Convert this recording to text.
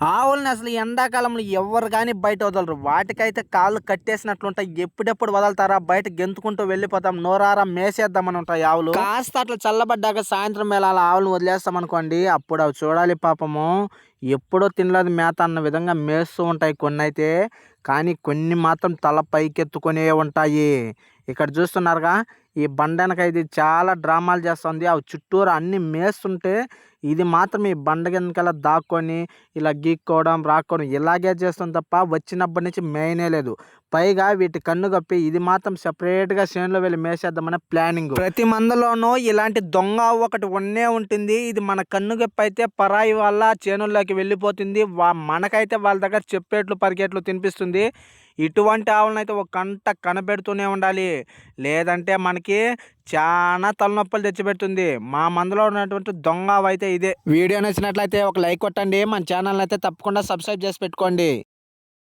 ఆవులని అసలు ఎండాకాలంలో ఎవరు కానీ బయట వదలరు. వాటికైతే కాళ్ళు కట్టేసినట్లుంటాయి. ఎప్పుడెప్పుడు వదలతారా బయట గెంతుకుంటూ వెళ్ళిపోతాం, నోరారా మేసేద్దామని ఉంటాయి ఆవులు. కాస్త అట్లా చల్లబడ్డాక సాయంత్రం వేళ అలా ఆవులను వదిలేస్తాం అనుకోండి, అప్పుడు అవి చూడాలి పాపము ఎప్పుడో తినలేదు మేత అన్న విధంగా మేస్తూ ఉంటాయి కొన్ని అయితే. కానీ కొన్ని మాత్రం తల పైకెత్తుకునే ఉంటాయి. ఇక్కడ చూస్తున్నారుగా, ఈ బండెనక ఇది చాలా డ్రామాలు చేస్తుంది. అవి చుట్టూరు అన్ని మేస్తుంటే ఇది మాత్రం ఈ బండ వెనకాల దాక్కొని ఇలా గీక్కోవడం రాక్కోవడం ఇలాగే చేస్తుంది తప్ప వచ్చినప్పటి నుంచి మేయనే లేదు. పైగా వీటి కన్ను కప్పి ఇది మాత్రం సెపరేట్గా చేనులో వెళ్ళి మేసేద్దామనే ప్లానింగ్. ప్రతి మందలోనూ ఇలాంటి దొంగ ఆవు ఒకటి ఉన్నే ఉంటుంది. ఇది మన కన్ను కప్పి అయితే పరాయి వల్ల చేనుల్లోకి వెళ్ళిపోతుంది. మనకైతే వాళ్ళ దగ్గర చెప్పేట్లు పరిగెట్లు తినిపిస్తుంది. ఇటువంటి ఆవులను అయితే ఒక కంట కనబెడుతూనే ఉండాలి, లేదంటే మనకి చాలా తలనొప్పులు తెచ్చిపెడుతుంది. మా మందులో ఉన్నటువంటి దొంగ ఆవు అయితే ఇదే. వీడియో నచ్చినట్లయితే ఒక లైక్ కొట్టండి, మన ఛానల్ అయితే తప్పకుండా సబ్స్క్రైబ్ చేసి పెట్టుకోండి.